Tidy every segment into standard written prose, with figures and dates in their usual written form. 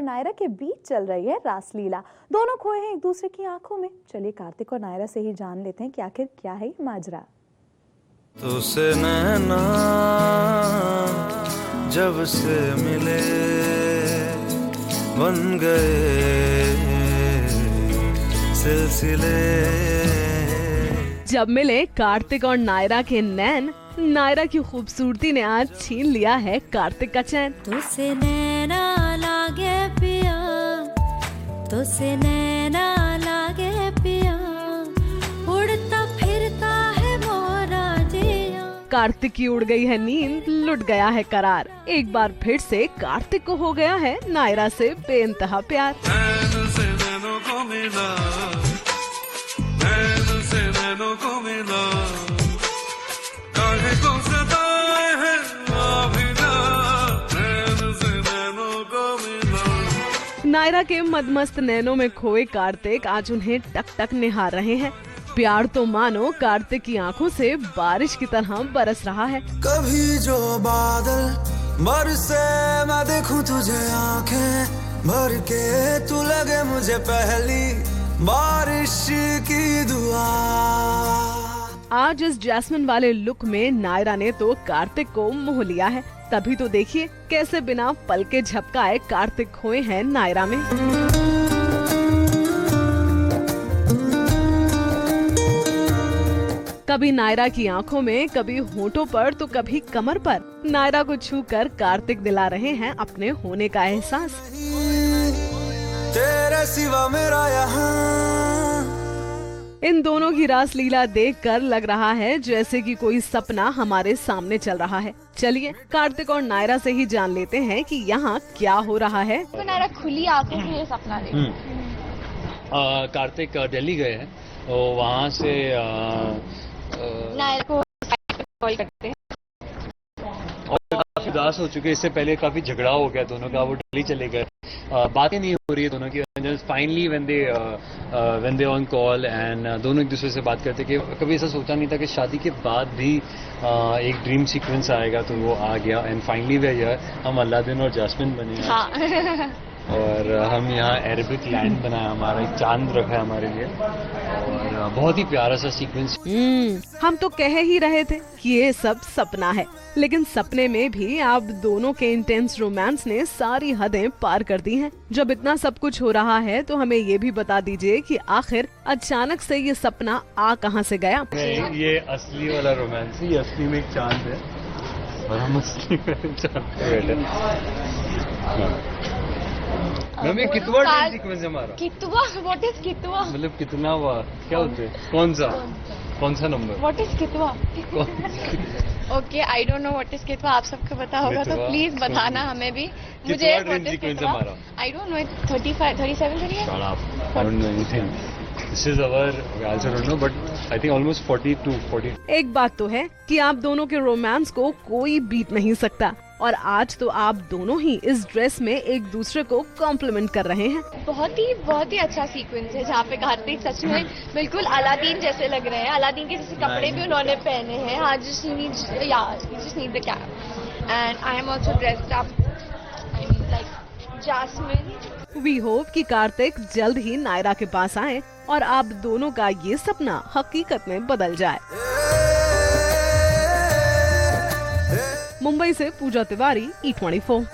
नायरा के बीच चल रही है रासलीला। दोनों खोए हैं एक दूसरे की आंखों में। चलिए कार्तिक और नायरा से ही जान लेते हैं कि आखिर क्या है ये माजरा। तुझसे नैना जब से मिले बन गए सिलसिले। जब मिले कार्तिक और नायरा के नैन, नायरा की खूबसूरती ने आज छीन लिया है कार्तिक का चैन। तुझसे नैना लागे पिया, तुझसे नैना लागे पिया, उड़ता फिरता है मोरा जिया। कार्तिक की उड़ गई है नींद, लुट गया है करार। एक बार फिर से कार्तिक को हो गया है नायरा से बेइंतहा प्यार। नायरा के मदमस्त नैनों में खोए कार्तिक आज उन्हें टक टक निहार रहे हैं। प्यार तो मानो कार्तिक की आंखों से बारिश की तरह बरस रहा है। कभी जो बादल बरसे मैं देखूं तुझे आंखें भर के, तू लगे मुझे पहली बारिश की दुआ। आज इस जैस्मिन वाले लुक में नायरा ने तो कार्तिक को मोह लिया है। तभी तो देखिए कैसे बिना पल के झपकाए कार्तिक खोए हैं नायरा में। कभी नायरा की आंखों में, कभी होठों पर तो कभी कमर पर। नायरा को छूकर कार्तिक दिला रहे हैं अपने होने का एहसास। तेरे सिवा मेरा यहाँ। इन दोनों की रासलीला देखकर लग रहा है जैसे कि कोई सपना हमारे सामने चल रहा है। चलिए कार्तिक और नायरा से ही जान लेते हैं कि यहाँ क्या हो रहा है। तो नायरा खुली आंखों से ये सपना देख। कार्तिक दिल्ली गए हैं और वहाँ से नायरा को कॉल करते हैं और काफी उदास हो चुके। इससे पहले काफी झगड़ा हो गया दोनों का, वो दिल्ली चले गए, बातें नहीं हो रही है दोनों की। Finally when they on call and दोनों एक दूसरे से बात करते कि कभी ऐसा सोचा नहीं था कि शादी के बाद भी एक ड्रीम सीक्वेंस आएगा, तो वो आ गया। एंड फाइनली वे हियर, हम अलादीन और जैस्मिन बने। हाँ। और हम यहाँ अरेबिक लैंड बनाया, हमारा एक चांद रखा है हमारे लिए, और बहुत ही प्यारा सा सीक्वेंस। हम तो कह ही रहे थे कि ये सब सपना है, लेकिन सपने में भी आप दोनों के इंटेंस रोमांस ने सारी हदें पार कर दी हैं। जब इतना सब कुछ हो रहा है तो हमें ये भी बता दीजिए कि आखिर अचानक से ये सपना आ कहां से गया। ये असली वाला रोमांस है, ये असली में एक चांद है और हम असली में चांद पे बैठे। मैम ये कितवा ड्रीम सीक्वेंस है हमारा? कितवा? व्हाट इज कितवा? मतलब कितना हुआ, क्या होते हैं, कौन सा नंबर? व्हाट इज कितवा? Okay, I don't know what is कितवा। आप सबको पता होगा तो प्लीज बताना हमें भी। मुझे ड्रीम सीक्वेंस हमारा I don't know, 35 37 38। I don't know anything. This is our, I also don't know, but I think almost 40. एक बात तो है कि आप दोनों के रोमांस को कोई बीट नहीं सकता, और आज तो आप दोनों ही इस ड्रेस में एक दूसरे को कॉम्प्लीमेंट कर रहे हैं। बहुत ही अच्छा सीक्वेंस है जहाँ पे कार्तिक सच में बिल्कुल अलादीन जैसे लग रहे हैं। अलादीन के जैसे कपड़े भी उन्होंने पहने हैं। हाँ, just need the cap and I am also dressed up, I mean like Jasmine. We hope कि कार्तिक जल्द ही नायरा के पास आए और आप दोनों का ये सपना हकीकत में बदल जाए। मुंबई से पूजा तिवारी, E24।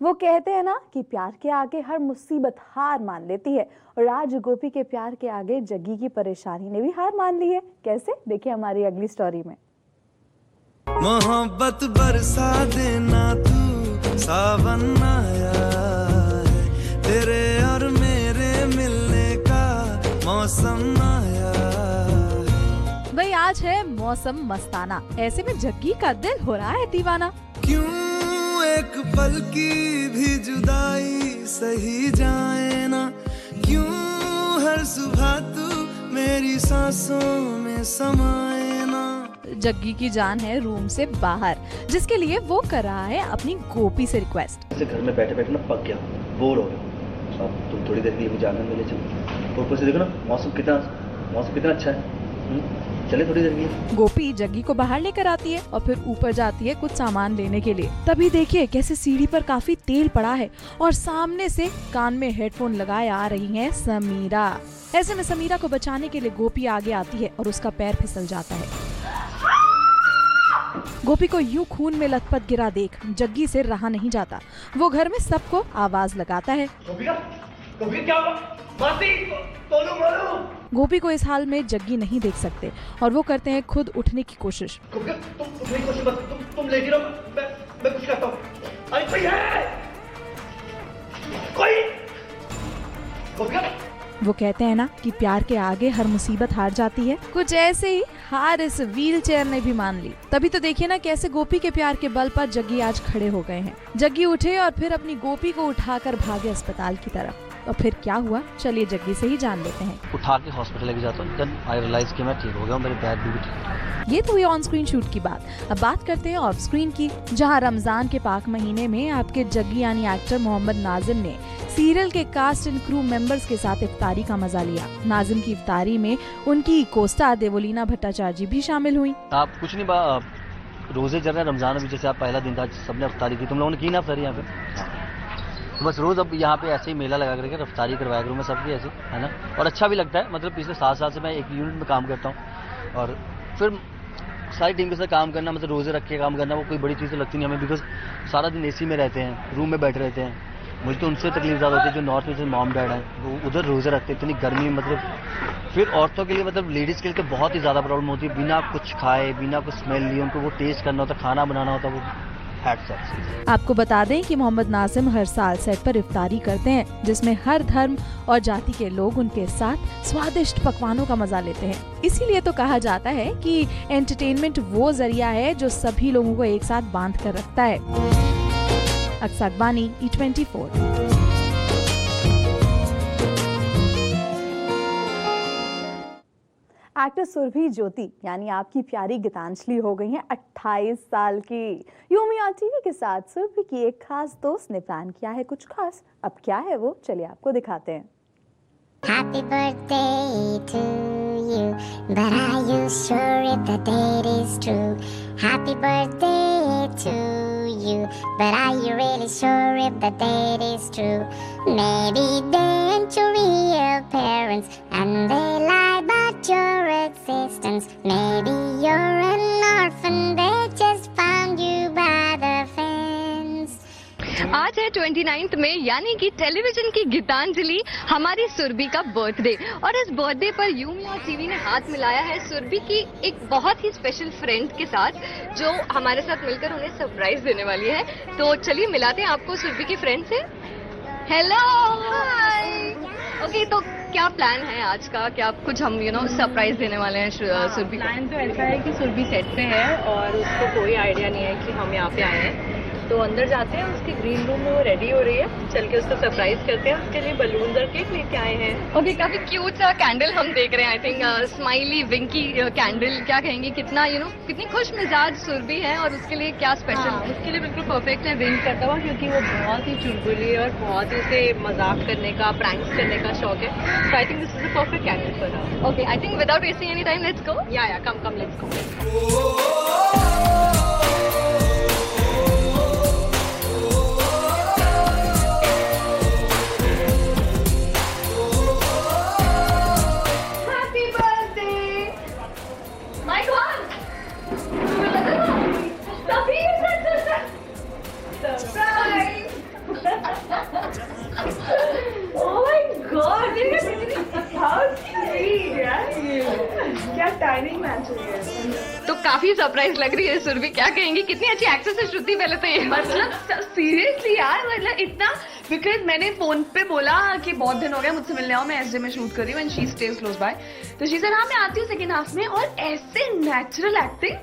वो कहते हैं ना कि प्यार के आगे हर मुसीबत हार मान लेती है, और आज गोपी के प्यार के आगे जग्गी की परेशानी ने भी हार मान ली है। कैसे, देखिए हमारी अगली स्टोरी में। मोहब्बत बरसा देना तू, सावन आया है, तेरे और मेरे मिलने का मौसम आया है। वही आज है मौसम मस्ताना, ऐसे में जग्गी का दिल हो रहा है दीवाना। क्यों एक पल की भी जुदाई सही जाए ना, क्यों हर सुबह तू मेरी सांसों में समाए ना। जग्गी की जान है रूम से बाहर, जिसके लिए वो कर रहा है अपनी गोपी से रिक्वेस्ट। घर में बैठे बैठे ना पक गया, बोर हो गया। अब तुम थोड़ी देर के लिए मुझे आनंद मिले, चलो ऊपर से देखो ना, मौसम कितना अच्छा है। चले थोड़ी देर के लिए। गोपी जग्गी को बाहर लेकर आती है और फिर ऊपर जाती है कुछ सामान लेने के लिए। तभी देखिए कैसे सीढ़ी पर काफी तेल पड़ा है और सामने से कान में हेडफोन लगाए आ रही है समीरा। ऐसे में समीरा को बचाने के लिए गोपी आगे आती है और उसका पैर फिसल जाता है। गोपी को यूं खून में लथपथ गिरा देख जग्गी से रहा नहीं जाता। वो घर में सबको आवाज लगाता है। गोपी को इस हाल में जग्गी नहीं देख सकते और वो करते हैं खुद उठने की कोशिश। तुम लेटी रहो, मैं कुछ करता हूँ। अरे कोई है, कोई। वो कहते हैं ना कि प्यार के आगे हर मुसीबत हार जाती है, कुछ ऐसे ही हार इस व्हील चेयर ने भी मान ली। तभी तो देखिए ना कैसे गोपी के प्यार के बल पर जग्गी आज खड़े हो गए हैं। जग्गी उठे और फिर अपनी गोपी को उठाकर भागे अस्पताल की तरफ। और फिर क्या हुआ, चलिए जग्गी से ही जान लेते हैं। उठा के हॉस्पिटल लेके जाता हूँ, देन आई रियलाइज कि मैं ठीक हो गया हूँ, मेरे पैर भी ठीक। ये तो हुई ऑन स्क्रीन शूट की बात। अब बात करते हैं ऑफ स्क्रीन की, जहां रमजान के पाक महीने में आपके जग्गी यानी एक्टर मोहम्मद नाजिम ने सीरियल के कास्ट एंड क्रू मेंबर्स के साथ इफ्तारी का मजा लिया। नाजिम की इफ्तारी में उनकी कोस्टा देवोलीना भट्टाचार्य भी शामिल हुई। आप कुछ नहीं, रोजे चल रहे हैं रमजान में, जैसे आप पहला दिन था सबने इफ्तारी की, तुम लोगों ने की ना इफ्तारी यहाँ पे? तो बस रोज अब यहाँ पे ऐसे ही मेला लगा करके इफ्तारी करवाया करूँ मैं सबकी, ऐसे है ना। और अच्छा भी लगता है, मतलब पिछले 7 साल से मैं एक यूनिट में काम करता हूँ और फिर सारी टीम के साथ काम करना, मतलब रोजे रख के काम करना, वो कोई बड़ी चीज़ तो लगती नहीं हमें, बिकॉज सारा दिन एसी में रहते हैं, रूम में बैठे रहते हैं। मुझे तो उनसे तकलीफ ज़्यादा होती है जो नॉर्थ में मॉम डैड हैं, वो उधर रोजे रखते हैं, इतनी गर्मी में, मतलब फिर औरतों के लिए, मतलब लेडीज़ के लिए तो बहुत ही ज़्यादा प्रॉब्लम होती है, बिना कुछ खाए, बिना कुछ स्मेल लिए, उनको वो टेस्ट करना होता, खाना बनाना होता, वो आपको बता दें कि मोहम्मद नाजिम हर साल सेट पर इफ्तारी करते हैं, जिसमें हर धर्म और जाति के लोग उनके साथ स्वादिष्ट पकवानों का मजा लेते हैं। इसीलिए तो कहा जाता है कि एंटरटेनमेंट वो जरिया है जो सभी लोगों को एक साथ बांध कर रखता है। अक्सा अकबानी, E24। एक्टर सुरभि ज्योति यानी आपकी प्यारी गीतांजलि हो गई हैं 28 साल की। यूमिया टीवी के साथ सुरभि की एक खास दोस्त ने प्लान किया है कुछ खास। अब क्या है वो, चलिए आपको दिखाते हैं। Happy birthday to you, but are you sure if the date is true? Happy birthday to you, but are you really sure if the date is true? Maybe they ain't your real parents and they lie about your existence. Maybe you're an orphan, they just found you by the fence. आज है 29 मई, यानी कि television की गीतांजलि, हमारी सुरभि का birthday. और इस birthday पर यूमिया टीवी ने हाथ मिलाया है सुरभि की एक बहुत ही स्पेशल फ्रेंड के साथ, जो हमारे साथ मिलकर उन्हें सरप्राइज देने वाली है। तो चलिए मिलाते हैं आपको सुरभि की फ्रेंड से। हेलो, हाय। ओके, तो क्या प्लान है आज का? क्या कुछ हम सरप्राइज देने वाले हैं सुरभि को? प्लान तो ऐसा है कि सुरभि सेट पे है और उसको कोई आइडिया नहीं है कि हम यहाँ पे आए हैं। तो अंदर जाते हैं, उसके ग्रीन रूम में वो रेडी हो रही है, चल के उसको सरप्राइज करते हैं। उसके लिए बलून और केक लेके आए हैं। ओके, काफी क्यूट सा कैंडल हम देख रहे हैं। I think smiley winky candle. क्या कहेंगे, कितना कितनी खुश मिजाज सुरभि है और उसके लिए क्या स्पेशल? उसके लिए बिल्कुल परफेक्ट है विंक करता हुआ, क्योंकि वो बहुत ही चुलबुली है और बहुत ही उसे मजाक करने का, प्रैंक्स करने का शौक है। So I think this is the perfect candle for her. Okay, I think without wasting any time let's go. या कम लेट्स गो। तो काफी सरप्राइज लग रही है सुरभि। क्या कहेंगी, कितनी अच्छी एक्सेस है श्रुति पहले तो ये। मतलब सीरियसली यार, मतलब इतना, बिकॉज मैंने फोन पे बोला कि बहुत दिन हो गया मुझसे मिलने आओ, मैं एसजे में शूट कर रही हूँ and she stage close by. तो शी सेड हाँ मैं आती हूँ सेकंड हाफ में, और ऐसे नेचुरल एक्टिंग।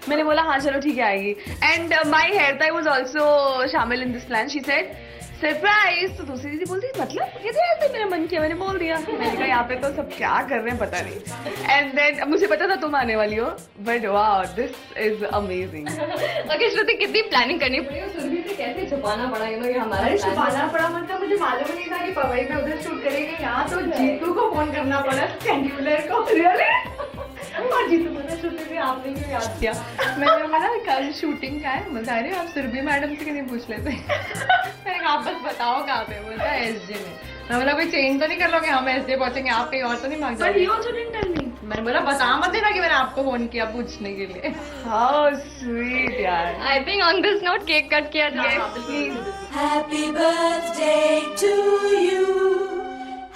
मैंने बोला हाँ चलो ठीक है आएगी। And my hair tie was also शामिल in this plan. She said surprise. तो दूसरी दीदी बोलती मतलब ये तो ऐसे मेरा मन किया, मैंने बोल दिया। मैंने कहा यहाँ पे तो सब क्या कर रहे हैं पता नहीं। एंड देन मुझे पता था तुम आने वाली हो, but wow this is amazing. Okay Shruti, कितनी प्लानिंग करनी पड़ी सुरभि से, कैसे छुपाना पड़ा ये हमारा? छुपाना पड़ा मतलब मुझे मालूम नहीं था कि पवई में उधर शूट करेंगे, यहाँ तो जीतू को फोन करना पड़ा, शेड्यूलर को। रियली और जीतू बोला श्रुति भी आपने क्यों याद किया? मैंने बोला कल शूटिंग का है, बता रहे आप सुरभि मैडम से क्यों नहीं पूछ लेते? मैंने कहा आप बस बताओ कहाँ पे, बोलता है SJ में। मैं बोला कोई चेंज तो नहीं कर लोगे, हम SJ पहुंचेंगे, आप कहीं और तो नहीं मांग जाओगे? मैंने बोला बता मत देना कि मैंने आपको फोन किया पूछने के लिए। हाउ स्वीट यार। I think on this note cake cut किया जाए please. Happy birthday to you.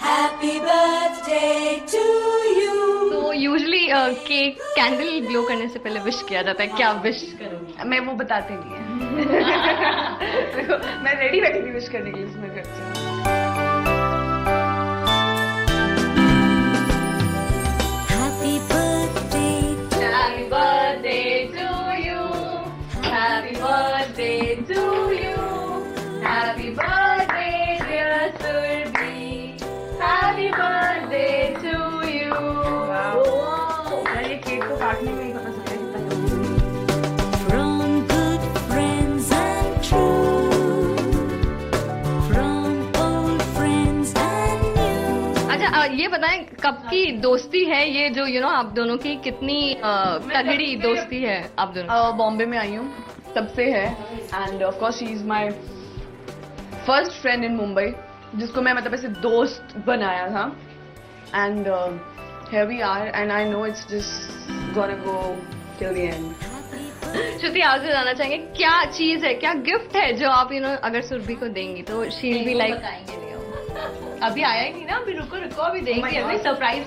Happy birthday to you. तो यूजुअली केक कैंडल ग्लो करने से पहले विश किया जाता है, क्या विश करोगी? मैं वो बताते नहीं है। देखो मैं रेडी बैठी थी विश करने के लिए, इसमें करती हूँ। Happy birthday. Happy birthday to you. Happy birthday to you. Happy birthday dear Surbhi. Happy birthday to you. यार ये केक को काटने में ही पता चल रहा है कितना From good friends and true. From old friends and new. अच्छा ये बताएं कब की दोस्ती है ये जो आप दोनों की कितनी तगड़ी दोस्ती है आप दोनों? बॉम्बे में आई हूँ तब से है, and of course she is my first friend in Mumbai, जिसको मैं मतलब ऐसे दोस्त बनाया था, and here we are, and I know it's just gonna go till the end. Shruti आपसे जानना चाहेंगे क्या चीज है, क्या गिफ्ट है जो आप अगर सुरभि को देंगी तो शी विल बी लाइक अभी आया ही नहीं ना, अभी रुको रुको, अभी देंगे, अभी सरप्राइज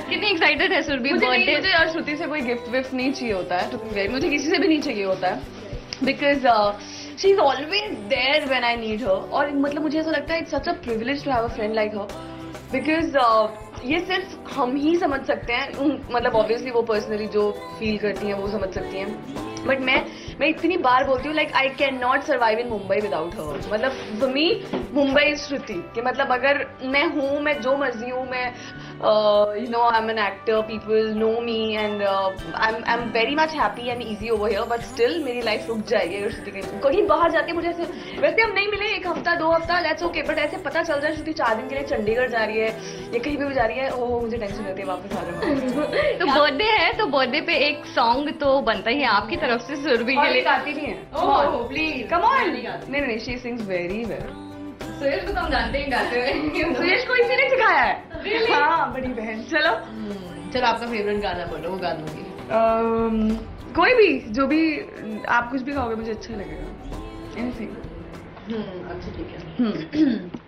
कितनी एक्साइटेड है सुरभि बर्थडे? मुझे और श्रुति से कोई गिफ्ट विफ्ट नहीं चाहिए होता है, मुझे किसी से भी नहीं चाहिए होता है, because she is always there when I need her. और मतलब मुझे ऐसा लगता है it's such a privilege to have a friend like her, because ये सिर्फ हम ही समझ सकते हैं, मतलब ऑब्वियसली वो पर्सनली जो फील करती हैं वो समझ सकती हैं, बट मैं इतनी बार बोलती हूँ like I can not survive in Mumbai without her. मतलब फॉर मी मुंबई इज श्रुति, कि मतलब अगर मैं हूँ, मैं जो मर्जी हूँ, मैं I am an actor, people know me, and I am very much happy and easy over here, but still मेरी लाइफ रुक जाएगी अगर श्रुति कहीं बाहर जाती है। मुझे ऐसे, वैसे हम नहीं मिले 1 हफ्ता 2 हफ्ता, लेट्स ओके, बट ऐसे पता चल जाए श्रुति 4 दिन के लिए चंडीगढ़ जा रही है या कहीं भी जा रही है, ओह मुझे टेंशन रहती है वापस आ रहा हूँ। तो बर्थडे है तो बर्थडे पे एक सॉन्ग तो बनता ही है आपकी तरफ से सुरभि के लिए। गाती भी है, ओह प्लीज कम ऑन। नहीं she sings very well. Suresh को तो हम जानते ही गाते हुए। सुरेश को इसी ने सिखाया है। हाँ बड़ी बहन। चलो आपका फेवरेट गाना बोलो, वो गा दूंगी। कोई भी, जो भी आप कुछ भी गाओगे मुझे अच्छा लगेगा, एनीथिंग। अच्छा ठीक है।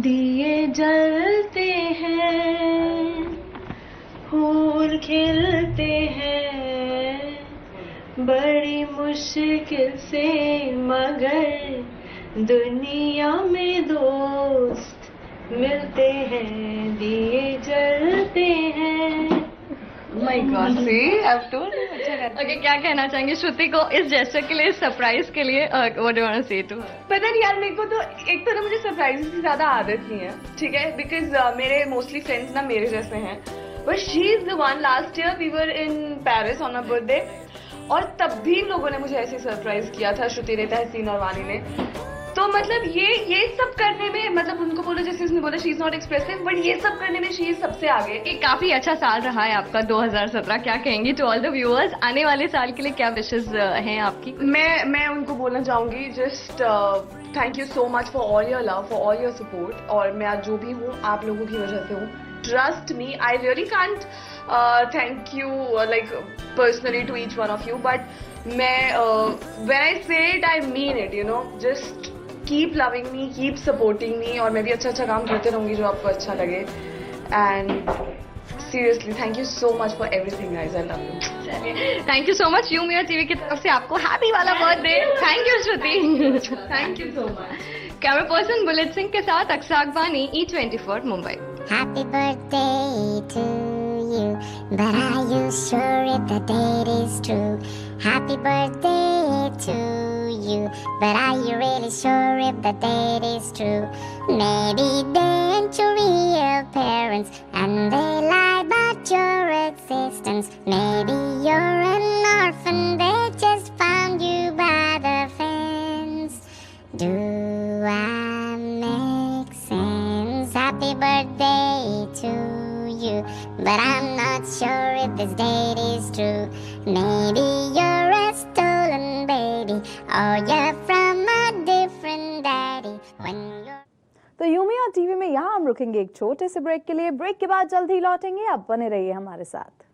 दिए जलते हैं, फूल खिलते हैं, बड़ी मुश्किल से, मगर दुनिया में दोस्त मिलते हैं, दिए जलते हैं। My God, see I have told you. Okay, क्या कहना चाहेंगे श्रुति को इस जेस्चर के लिए, सरप्राइज के लिए? What do you want to say to? पता नहीं यार, मेरे को तो एक तो ना मुझे सरप्राइज की ज्यादा आदत नहीं है, ठीक है, बिकॉज मेरे मोस्टली फ्रेंड्स ना मेरे जैसे हैं, but she is the one. Last year we were in Paris on my birthday, और तब भी लोगों ने मुझे ऐसे सरप्राइज किया था, श्रुति ने, तहसीन और वानी ने। तो मतलब ये सब करने में, मतलब उनको बोलो जैसे उसने बोला she is not expressive, but ये सब करने में शी इज सबसे आगे। एक काफी अच्छा साल रहा है आपका 2017, क्या कहेंगी टू ऑल द व्यूअर्स? आने वाले साल के लिए क्या विशेस हैं आपकी? मैं उनको बोलना चाहूंगी, just thank you so much for all your love, for all your support. और मैं आज जो भी हूँ आप लोगों की वजह से हूँ, trust me, I really can't thank you like personally to each one of you, but मैं when I say it I mean it, you know, just keep loving me, keep supporting me, और मैं भी अच्छा काम करते रहूंगी जो आपको अच्छा लगे। And seriously thank you so much for everything guys, I love you. Thank you so much. यू मिया टीवी की तरफ से आपको हैप्पी वाला birthday. Thank you Shruti. Thank you so much. Camera person Bullet Singh के साथ Aqsa अकबानी, E24 Mumbai. Happy birthday to you, but are you sure if the date is true? Happy birthday to you, but are you really sure if the date is true? Maybe they ain't your real parents and they lie about your existence. Maybe you're an orphan, they just found you by the fence. Do I make sense? Happy birthday to you, true. Maybe you're a stolen baby, or you're from a different daddy. When you're तो Yumi और TV में यहाँ हम रुकेंगे एक छोटे से break के लिए। ब्रेक के बाद जल्द ही लौटेंगे, आप बने रहिए हमारे साथ।